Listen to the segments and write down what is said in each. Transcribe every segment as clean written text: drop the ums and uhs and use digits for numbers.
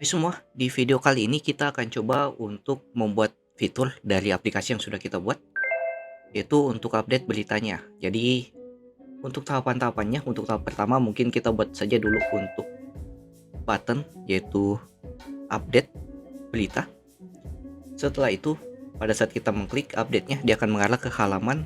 Oke semua, di video kali ini kita akan coba untuk membuat fitur dari aplikasi yang sudah kita buat, yaitu untuk update beritanya. Jadi untuk tahapan-tahapannya, untuk tahap pertama mungkin kita buat saja dulu untuk button, yaitu update berita. Setelah itu, pada saat kita mengklik update-nya, dia akan mengarah ke halaman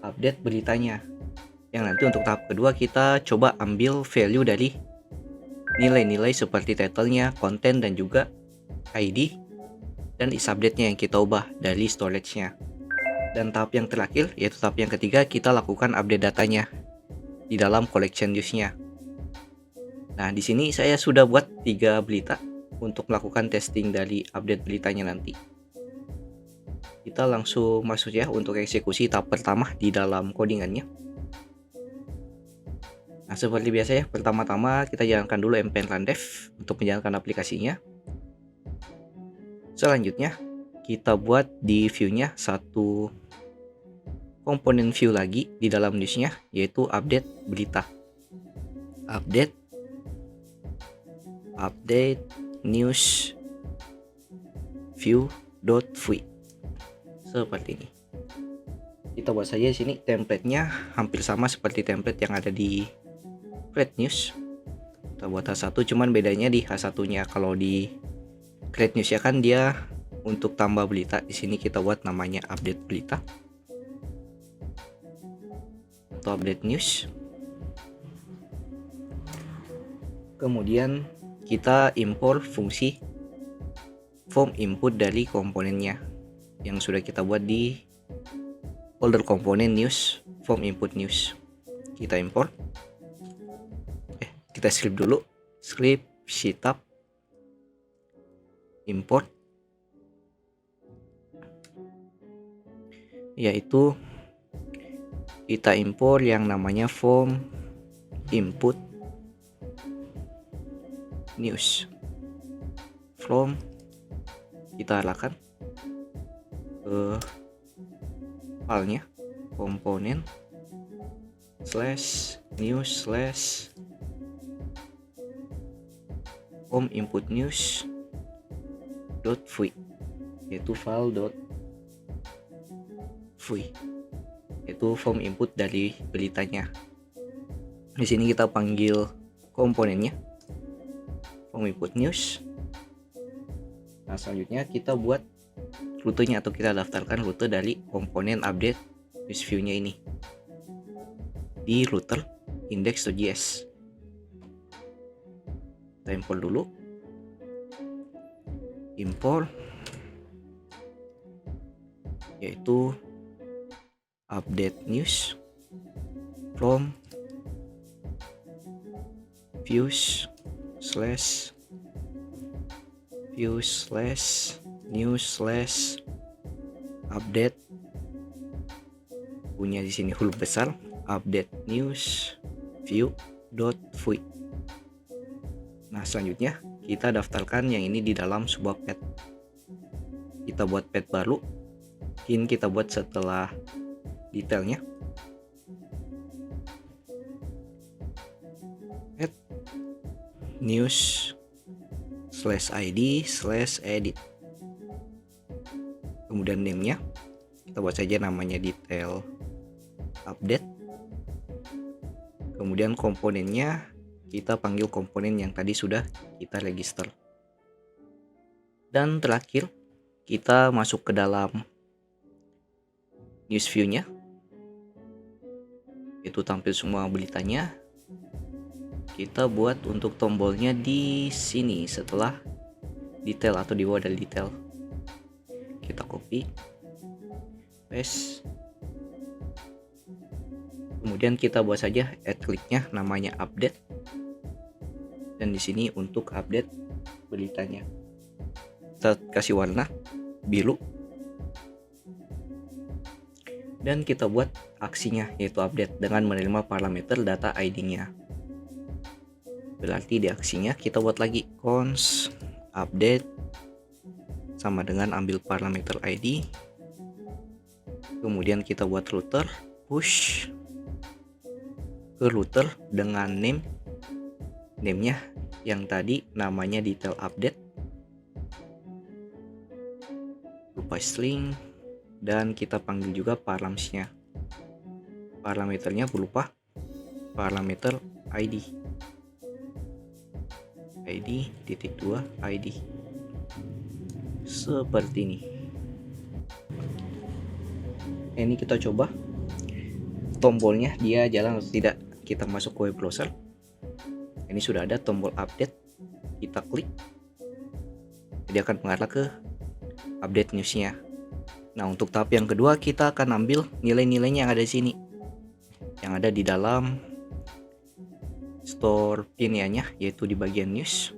update beritanya. Yang nanti untuk tahap kedua kita coba ambil value dari nilai-nilai seperti title-nya, konten, dan juga ID dan is update-nya yang kita ubah dari storage-nya. Dan tahap yang terakhir, yaitu tahap yang ketiga, kita lakukan update datanya di dalam collection news-nya. Nah, di sini saya sudah buat 3 berita untuk melakukan testing dari update beritanya nanti. Kita langsung masuk ya untuk eksekusi tahap pertama di dalam codingannya. Nah, seperti biasa ya, pertama-tama kita jalankan dulu npm run dev untuk menjalankan aplikasinya. Selanjutnya, kita buat di view-nya satu komponen view lagi di dalam newsnya, yaitu update berita. Update news view.v seperti ini. Kita buat saja di sini template-nya hampir sama seperti template yang ada di create news. Kita buat H1, cuman bedanya di H1-nya. Kalau di create news ya kan dia untuk tambah berita, di sini kita buat namanya update berita atau update news. Kemudian kita import fungsi form input dari komponennya yang sudah kita buat di folder komponen news form input news. Kita import. Kita script dulu. Script setup import, yaitu kita import yang namanya form input news. From kita arahkan ke filenya komponen /news/ form input news .v, yaitu file.v, yaitu form input dari beritanya. Di sini kita panggil komponennya form input news. Nah, selanjutnya kita buat rutenya atau kita daftarkan rute dari komponen update news view-nya ini di router index.js. Kita import dulu. Import yaitu update news from views/ news/update, punya di sini huruf besar, update news view.v. Nah, selanjutnya kita daftarkan yang ini di dalam sebuah pet. Kita buat pet baru. Mungkin kita buat setelah detailnya. Pet news/id/edit. Kemudian name-nya kita buat saja namanya detail update. Kemudian komponennya kita panggil komponen yang tadi sudah kita register. Dan terakhir kita masuk ke dalam news view-nya, itu tampil semua beritanya. Kita buat untuk tombolnya di sini setelah detail atau di bawah dari detail. Kita copy, paste. Kemudian kita buat saja add click-nya namanya update. Dan di sini untuk update beritanya kita kasih warna biru. Dan kita buat aksinya yaitu update dengan menerima parameter data ID-nya. Berarti di aksinya kita buat lagi const update sama dengan ambil parameter ID. Kemudian kita buat router push ke router dengan name name-nya yang tadi namanya detail update, lupa string, dan kita panggil juga params-nya. Parameternya berupa parameter ID titik 2 ID seperti ini. Ini kita coba tombolnya dia jalan atau tidak. Kita masuk ke web browser, ini sudah ada tombol update, kita klik, dia akan mengarah ke update newsnya. Nah, untuk tahap yang kedua kita akan ambil nilai-nilainya yang ada di sini, yang ada di dalam store pinianya, yaitu di bagian news.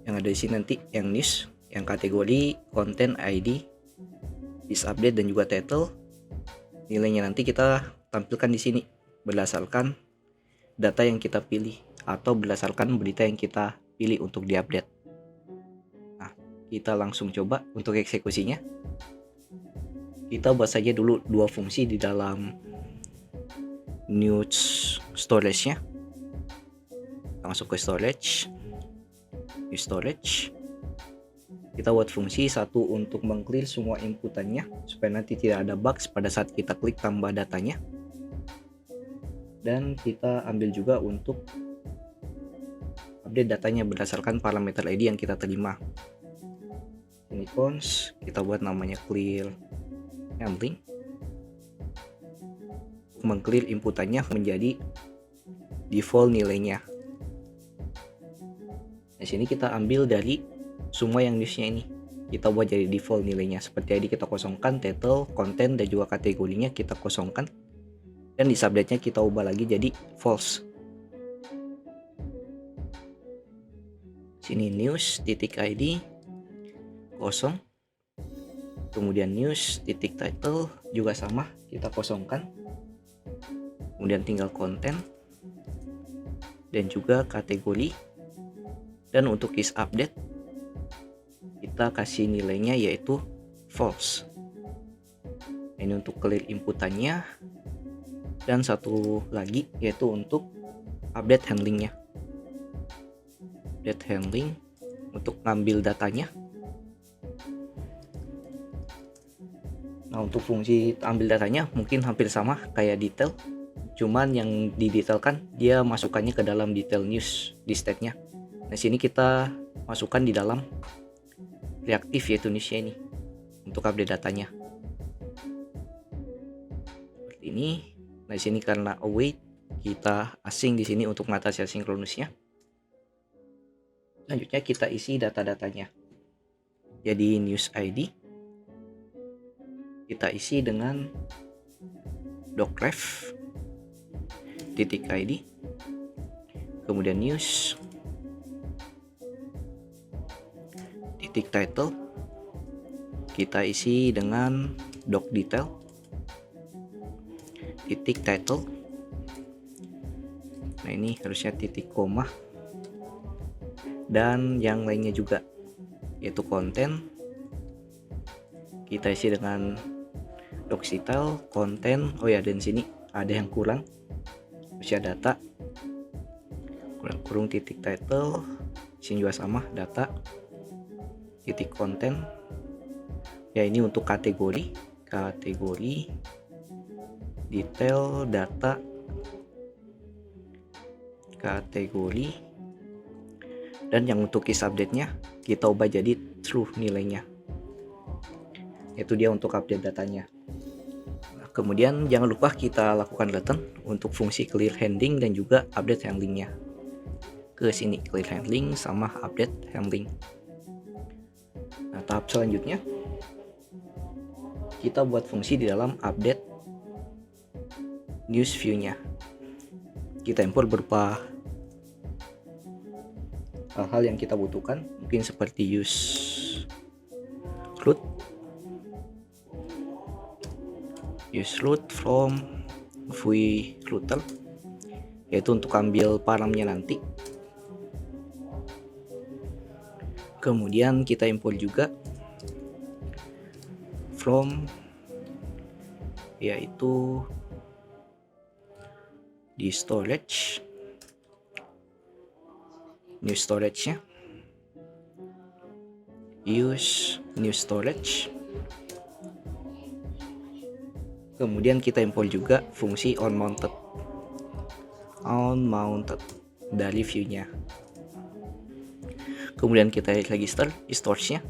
Yang ada di sini nanti yang news, yang kategori, konten, ID, is update, dan juga title. Nilainya nanti kita tampilkan di sini berdasarkan data yang kita pilih atau berdasarkan berita yang kita pilih untuk diupdate. Nah, kita langsung coba untuk eksekusinya. Kita buat saja dulu dua fungsi di dalam news storage-nya. Kita masuk ke storage, news storage. Kita buat fungsi satu untuk mengclear semua inputannya supaya nanti tidak ada bugs pada saat kita klik tambah datanya. Dan kita ambil juga untuk update datanya berdasarkan parameter ID yang kita terima. Ini cons, kita buat namanya clear handling. Mengclear inputannya menjadi default nilainya. Di sini kita ambil dari semua yang newsnya ini, kita buat jadi default nilainya. Seperti ID kita kosongkan, title, konten, dan juga kategorinya kita kosongkan. Dan di subject-nya kita ubah lagi jadi false. Sini news titik ID kosong. Kemudian news titik title juga sama, kita kosongkan. Kemudian tinggal konten dan juga kategori. Dan untuk is update kita kasih nilainya yaitu false. Ini untuk clear inputannya. Dan satu lagi yaitu untuk update handlingnya. Update handling untuk ngambil datanya. Nah, untuk fungsi ambil datanya mungkin hampir sama kayak detail, cuman yang didetailkan dia masukannya ke dalam detail news di state-nya. Nah, sini kita masukkan di dalam reaktif yaitu newsnya ini untuk update datanya. Seperti ini. Nah, di sini karena await kita asing di sini untuk mengatasi asinkronusnya. Selanjutnya kita isi data-datanya. Jadi news ID kita isi dengan docref titik ID, kemudian news titik title kita isi dengan doc detail titik title. Nah, ini harusnya titik koma dan yang lainnya juga yaitu konten kita isi dengan doc detail, konten. Oh ya, dan sini ada yang kurang, harusnya data kurung titik title, sini juga sama data titik konten. Ya, ini untuk kategori detail data kategori. Dan yang untuk is update-nya kita ubah jadi true nilainya, itu dia untuk update datanya. Nah, kemudian jangan lupa kita lakukan return untuk fungsi clear handling dan juga update handlingnya. Ke sini clear handling sama update handling. Nah, tahap selanjutnya kita buat fungsi di dalam update news view-nya. Kita import berupa hal-hal yang kita butuhkan, mungkin seperti use root from vui router, yaitu untuk ambil paramnya nanti. Kemudian kita import juga from, yaitu di storage, new storage-nya, use new storage. Kemudian kita import juga fungsi onMounted dari view-nya. Kemudian kita register storage-nya.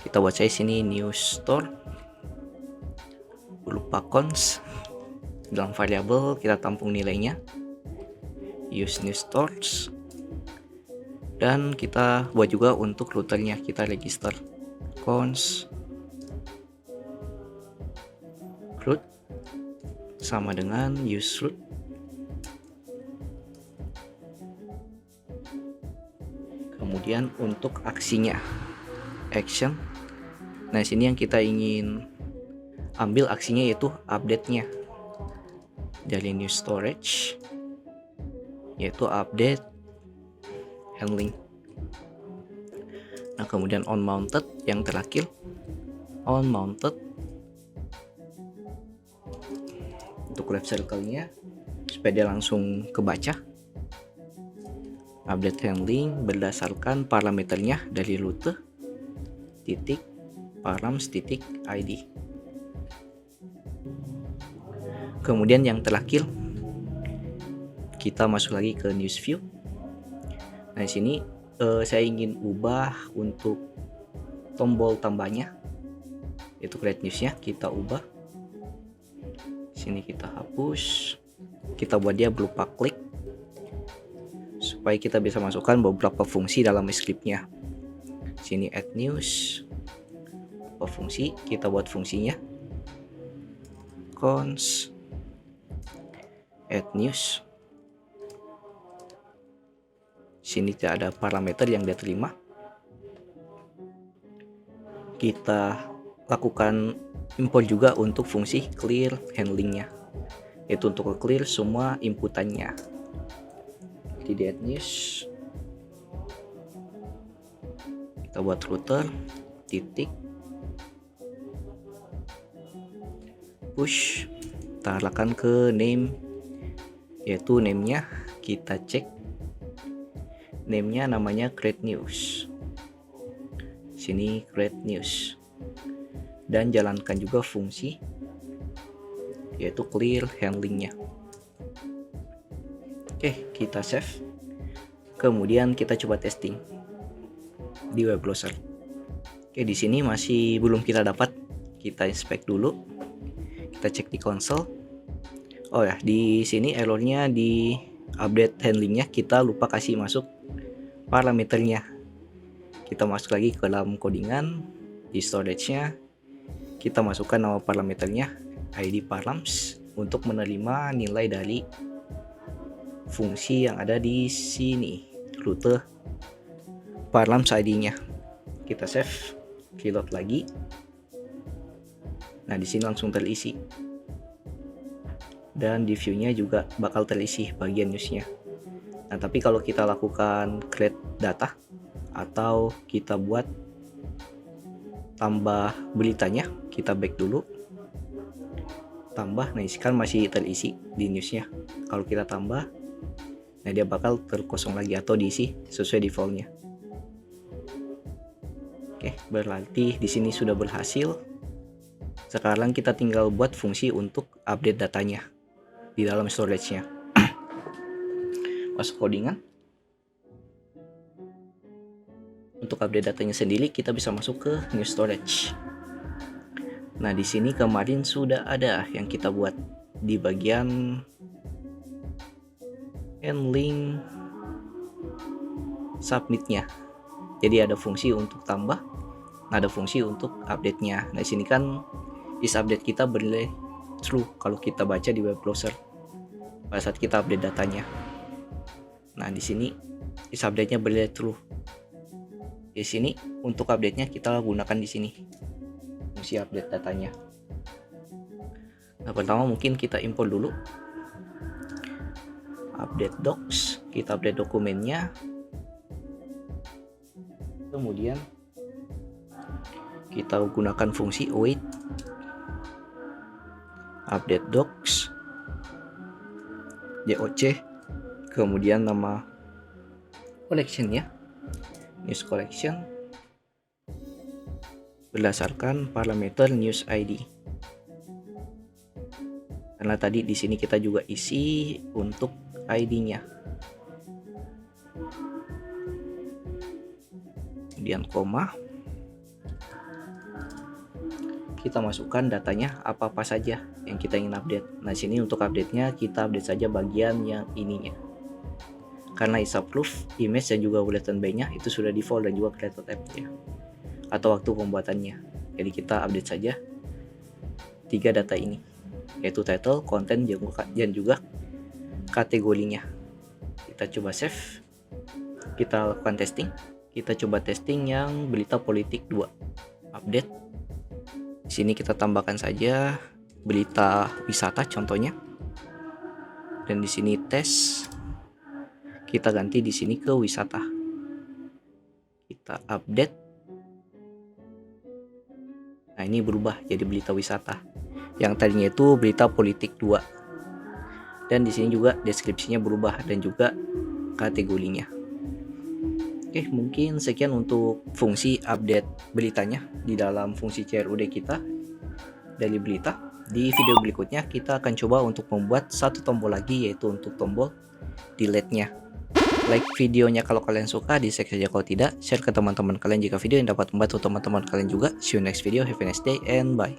Kita buat saya sini new store, lupa cons. Dalam variabel kita tampung nilainya, use new storage. Dan kita buat juga untuk routernya, kita register cons root sama dengan use root. Kemudian untuk aksinya, action. Nah, sini yang kita ingin ambil aksinya yaitu update-nya dari new storage, yaitu update handling. Nah, kemudian onMounted yang terakhir, onMounted untuk left circle-nya supaya dia langsung kebaca. Update handling berdasarkan parameternya dari rute titik params titik id. Kemudian yang terakhir kita masuk lagi ke news view. Nah, di sini saya ingin ubah untuk tombol tambahnya, itu create news-nya kita ubah. Sini kita hapus, kita buat dia berupa klik supaya kita bisa masukkan beberapa fungsi dalam scriptnya. Sini add news, beberapa fungsi, kita buat fungsinya cons add news. Sini tidak ada parameter yang dia terima. Kita lakukan import juga untuk fungsi clear handlingnya, yaitu untuk clear semua inputannya. Di add news kita buat router titik push, kita arahkan ke name, yaitu name-nya kita cek name-nya namanya create news. Sini create news. Dan jalankan juga fungsi yaitu clear handlingnya. Oke, kita save. Kemudian kita coba testing di web browser. Oke, di sini masih belum kita dapat. Kita inspect dulu. Kita cek di console. Oh ya, di sini errornya di update handlingnya kita lupa kasih masuk parameternya. Kita masuk lagi ke dalam codingan di storage-nya. Kita masukkan nama parameternya id params untuk menerima nilai dari fungsi yang ada di sini, rute params id-nya. Kita save, reload lagi. Nah, di sini langsung terisi. Dan di view-nya juga bakal terisi bagian news-nya. Nah, tapi kalau kita lakukan create data atau kita buat tambah beritanya, kita back dulu, tambah. Nah, kan masih terisi di newsnya. Kalau kita tambah, nah dia bakal terkosong lagi atau diisi sesuai defaultnya. Oke, berarti di sini sudah berhasil. Sekarang kita tinggal buat fungsi untuk update datanya di dalam storage-nya. Masuk codingan. Untuk update datanya sendiri kita bisa masuk ke new storage. Nah, di sini kemarin sudah ada yang kita buat di bagian handling submit-nya. Jadi ada fungsi untuk tambah, ada fungsi untuk update-nya. Nah, di sini kan is update kita boleh true kalau kita baca di web browser pada saat kita update datanya. Nah, di sini is update-nya boleh true. Di sini untuk update-nya kita gunakan di sini fungsi update datanya. Nah, pertama mungkin kita import dulu update docs, kita update dokumennya. Kemudian kita gunakan fungsi await update docs. JOC, kemudian nama collectionnya news collection berdasarkan parameter news ID. Karena tadi di sini kita juga isi untuk ID-nya. Kemudian koma. Kita masukkan datanya apa-apa saja yang kita ingin update. Nah, sini untuk update-nya kita update saja bagian yang ininya. Karena is approved, image dan juga bulletin by-nya itu sudah default dan juga created app-nya atau waktu pembuatannya. Jadi kita update saja 3 data ini, yaitu title, konten, dan juga kategorinya. Kita coba save. Kita lakukan testing. Kita coba testing yang berita politik 2. Update. Di sini kita tambahkan saja berita wisata contohnya. Dan di sini tes. Kita ganti di sini ke wisata. Kita update. Nah, ini berubah jadi berita wisata. Yang tadinya itu berita politik 2. Dan di sini juga deskripsinya berubah dan juga kategorinya. Oke, mungkin sekian untuk fungsi update beritanya di dalam fungsi CRUD kita dari berita. Di video berikutnya kita akan coba untuk membuat satu tombol lagi, yaitu untuk tombol delete-nya. Like videonya kalau kalian suka, dislike saja kalau tidak, share ke teman-teman kalian jika video yang dapat membantu teman-teman kalian juga. See you next video, have a nice day and bye.